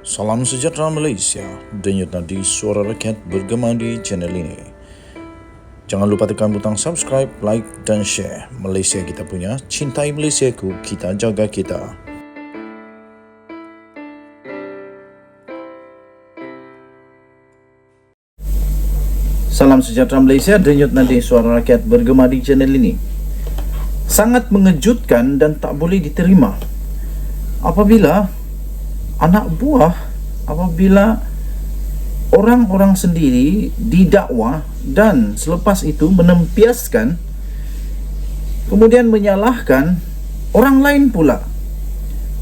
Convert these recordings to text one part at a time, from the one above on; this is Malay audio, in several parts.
Salam sejahtera Malaysia, denyut nadi suara rakyat bergema di channel ini. Jangan lupa tekan butang subscribe, like dan share. Malaysia kita punya, cintai Malaysiaku, kita jaga kita. Salam sejahtera Malaysia, denyut nadi suara rakyat bergema di channel ini. Sangat mengejutkan dan tak boleh diterima apabila orang-orang sendiri didakwa dan selepas itu menempiaskan, kemudian menyalahkan orang lain pula.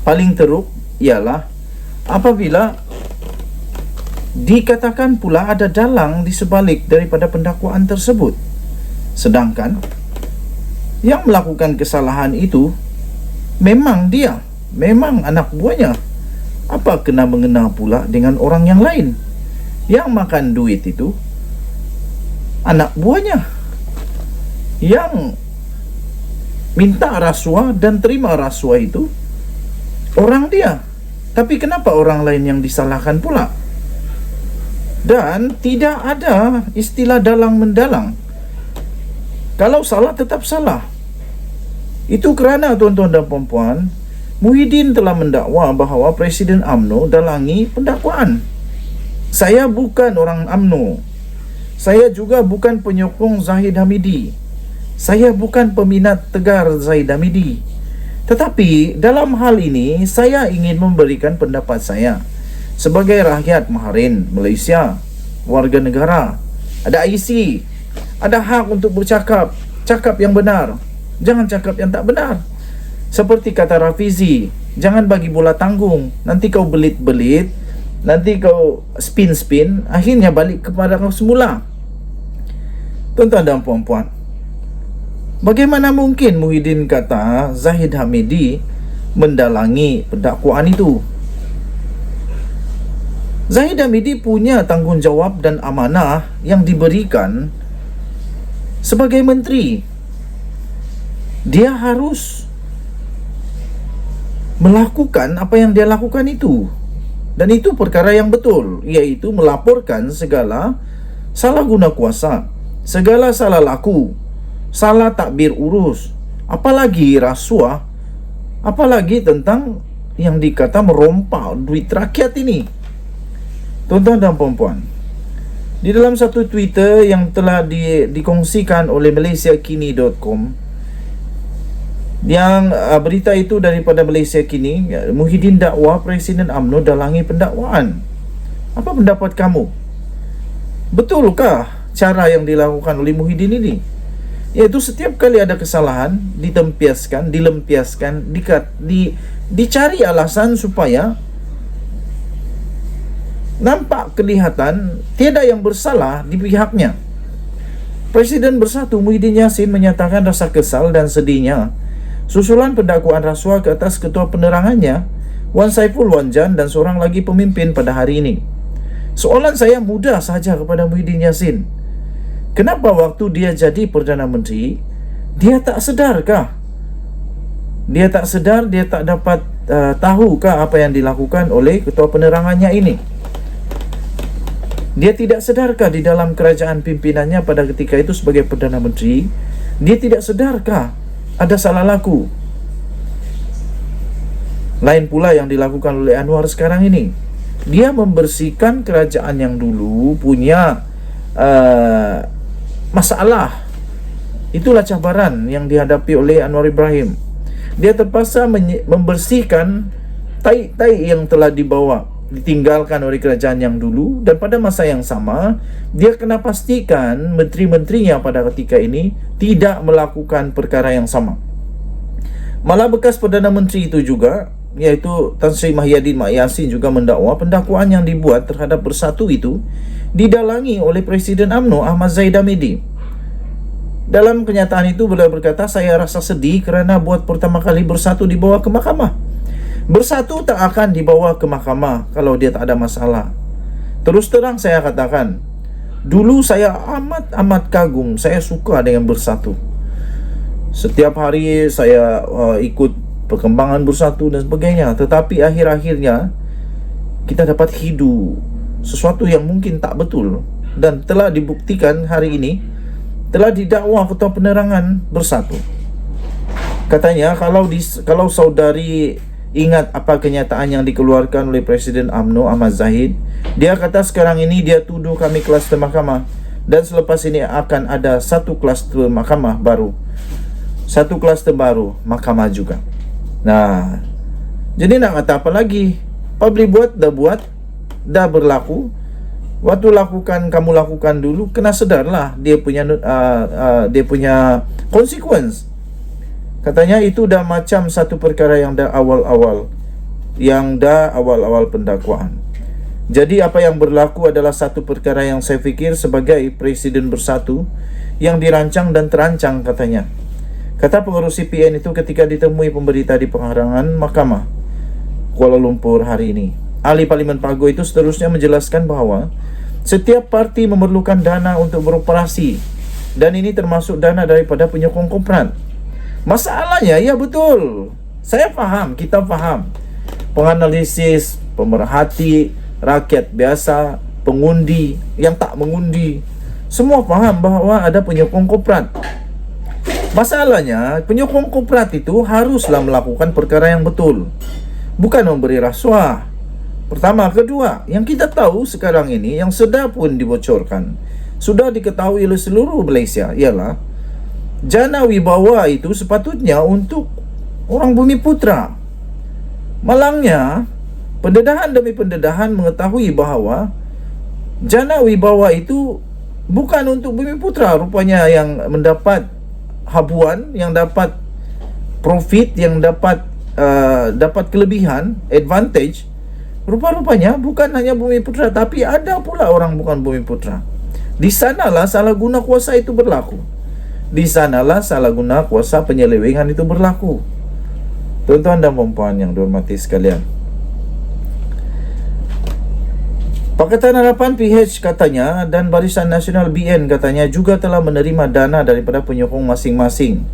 Paling teruk ialah apabila dikatakan pula ada dalang di sebalik daripada pendakwaan tersebut, sedangkan yang melakukan kesalahan itu memang anak buahnya. Apa kena mengena pula dengan orang yang lain? Yang makan duit itu anak buahnya, yang minta rasuah dan terima rasuah itu orang dia. Tapi kenapa orang lain yang disalahkan pula? Dan tidak ada istilah dalang mendalang. Kalau salah tetap salah. Itu kerana tuan-tuan dan puan-puan, Muhyiddin telah mendakwa bahawa Presiden UMNO dalangi pendakwaan. Saya bukan orang UMNO. Saya juga bukan penyokong Zahid Hamidi. Saya bukan peminat tegar Zahid Hamidi. Tetapi dalam hal ini saya ingin memberikan pendapat saya sebagai rakyat Maharin Malaysia, warga negara. Ada IC, ada hak untuk bercakap, cakap yang benar, jangan cakap yang tak benar. Seperti kata Rafizi, jangan bagi bola tanggung. Nanti kau belit-belit, nanti kau spin-spin, akhirnya balik kepada kau semula. Tuan-tuan dan puan-puan, bagaimana mungkin Muhyiddin kata Zahid Hamidi mendalangi pendakwaan itu? Zahid Hamidi punya tanggungjawab dan amanah yang diberikan sebagai menteri. Dia harus melakukan apa yang dia lakukan itu. Dan itu perkara yang betul, iaitu melaporkan segala salah guna kuasa, segala salah laku, salah takbir urus, apalagi rasuah, apalagi tentang yang dikata merompak duit rakyat ini. Tuan-tuan dan puan-puan, di dalam satu Twitter yang telah dikongsikan oleh malaysiakini.com, yang berita itu daripada Malaysia Kini, Muhyiddin dakwa Presiden UMNO dalangi pendakwaan. Apa pendapat kamu? Betulkah cara yang dilakukan oleh Muhyiddin ini? Iaitu setiap kali ada kesalahan ditempiaskan, dilempiaskan, dicari alasan supaya nampak kelihatan tiada yang bersalah di pihaknya. Presiden Bersatu Muhyiddin Yassin menyatakan rasa kesal dan sedihnya susulan pendakwaan rasuah ke atas ketua penerangannya, Wan Saiful Wanjan, dan seorang lagi pemimpin pada hari ini. Soalan saya mudah sahaja kepada Muhyiddin Yassin. Kenapa waktu dia jadi Perdana Menteri, dia tak sedarkah? Dia tak sedar, dia tak dapat tahukah apa yang dilakukan oleh ketua penerangannya ini? Dia tidak sedarkah di dalam kerajaan pimpinannya pada ketika itu sebagai Perdana Menteri? Dia tidak sedarkah ada salah laku? Lain pula yang dilakukan oleh Anwar sekarang ini. Dia membersihkan kerajaan yang dulu punya masalah. Itulah cabaran yang dihadapi oleh Anwar Ibrahim. Dia terpaksa membersihkan tai-tai yang telah ditinggalkan oleh kerajaan yang dulu, dan pada masa yang sama dia kena pastikan menteri-menterinya pada ketika ini tidak melakukan perkara yang sama. Malah bekas Perdana Menteri itu juga, iaitu Tan Sri Mahyadin Mak Yassin, juga mendakwa pendakwaan yang dibuat terhadap Bersatu itu didalangi oleh Presiden UMNO Ahmad Zahid Hamidi. Dalam kenyataan itu beliau berkata, saya rasa sedih kerana buat pertama kali Bersatu dibawa ke mahkamah. Bersatu tak akan dibawa ke mahkamah kalau dia tak ada masalah. Terus terang saya katakan, dulu saya amat kagum, saya suka dengan Bersatu. Setiap hari saya ikut perkembangan Bersatu dan sebagainya. Tetapi akhir-akhirnya kita dapat hidu sesuatu yang mungkin tak betul, dan telah dibuktikan hari ini, telah didakwa Ketua Penerangan Bersatu. Katanya kalau saudari ingat apa kenyataan yang dikeluarkan oleh Presiden UMNO Ahmad Zahid, dia kata sekarang ini dia tuduh kami kluster mahkamah, dan selepas ini akan ada satu kluster mahkamah baru, satu kluster baru mahkamah juga. Nah, jadi nak kata apa lagi? Public buat, dah berlaku. Waktu kamu lakukan dulu, kena sedarlah dia punya consequence. Katanya itu dah macam satu perkara yang dah awal-awal pendakwaan. Jadi apa yang berlaku adalah satu perkara yang saya fikir sebagai Presiden Bersatu yang dirancang dan terancang, katanya. Kata pengurus CPN itu ketika ditemui pemberita di penghadangan Mahkamah Kuala Lumpur hari ini. Ahli Parlimen Pago itu seterusnya menjelaskan bahawa setiap parti memerlukan dana untuk beroperasi, dan ini termasuk dana daripada penyokong kompran. Masalahnya, ya betul, saya faham, kita faham, penganalisis, pemerhati, rakyat biasa, pengundi, yang tak mengundi, semua faham bahawa ada penyokong koprat. Masalahnya, penyokong koprat itu haruslah melakukan perkara yang betul, bukan memberi rasuah. Pertama. Kedua, yang kita tahu sekarang ini, yang sudah pun dibocorkan, sudah diketahui oleh seluruh Malaysia, ialah jana wibawa itu sepatutnya untuk orang Bumiputra. Malangnya, pendedahan demi pendedahan mengetahui bahawa jana wibawa itu bukan untuk Bumiputra. Rupanya yang mendapat habuan, yang dapat profit, yang dapat kelebihan, advantage, rupa-rupanya bukan hanya Bumiputra, tapi ada pula orang bukan Bumiputra. Di sanalah salah guna kuasa itu berlaku. Di sanalah salah guna kuasa penyelewengan itu berlaku. Tuan-tuan dan puan-puan yang dihormati sekalian, Pakatan Harapan PH katanya dan Barisan Nasional BN katanya juga telah menerima dana daripada penyokong masing-masing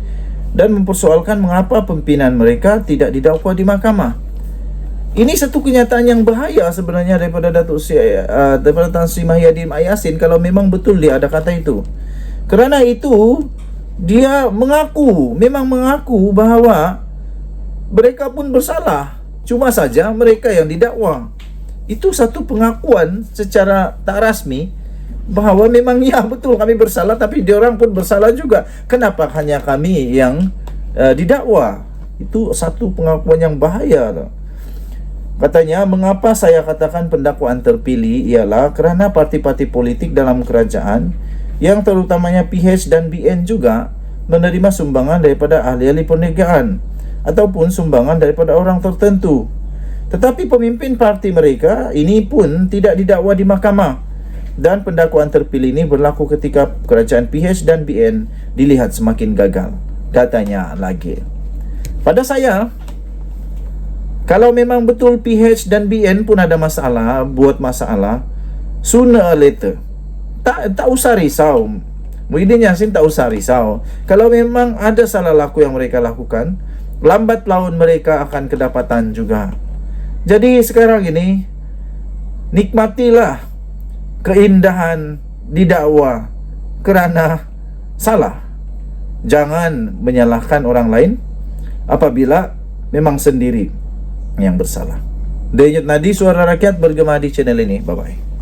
dan mempersoalkan mengapa pimpinan mereka tidak didakwa di mahkamah. Ini satu kenyataan yang bahaya sebenarnya daripada daripada Tan Sri Mahyadin Mat Yassin kalau memang betul dia ada kata itu. Kerana itu dia memang mengaku bahawa mereka pun bersalah, cuma saja mereka yang didakwa. Itu satu pengakuan secara tak rasmi bahawa memang ya betul kami bersalah, tapi diorang pun bersalah juga. Kenapa hanya kami yang didakwa? Itu satu pengakuan yang bahaya. Katanya, mengapa saya katakan pendakwaan terpilih ialah kerana parti-parti politik dalam kerajaan yang terutamanya PH dan BN juga menerima sumbangan daripada ahli-ahli perniagaan ataupun sumbangan daripada orang tertentu. Tetapi pemimpin parti mereka ini pun tidak didakwa di mahkamah, dan pendakwaan terpilih ini berlaku ketika kerajaan PH dan BN dilihat semakin gagal. Katanya lagi, pada saya, kalau memang betul PH dan BN pun ada masalah, buat masalah, sooner or later, tak usah risau. Muhyiddin Yassin tak usah risau. Kalau memang ada salah laku yang mereka lakukan, lambat laun mereka akan kedapatan juga. Jadi sekarang ini, nikmatilah keindahan didakwa kerana salah. Jangan menyalahkan orang lain apabila memang sendiri yang bersalah. Denyut Nadi, Suara Rakyat bergema di channel ini. Bye-bye.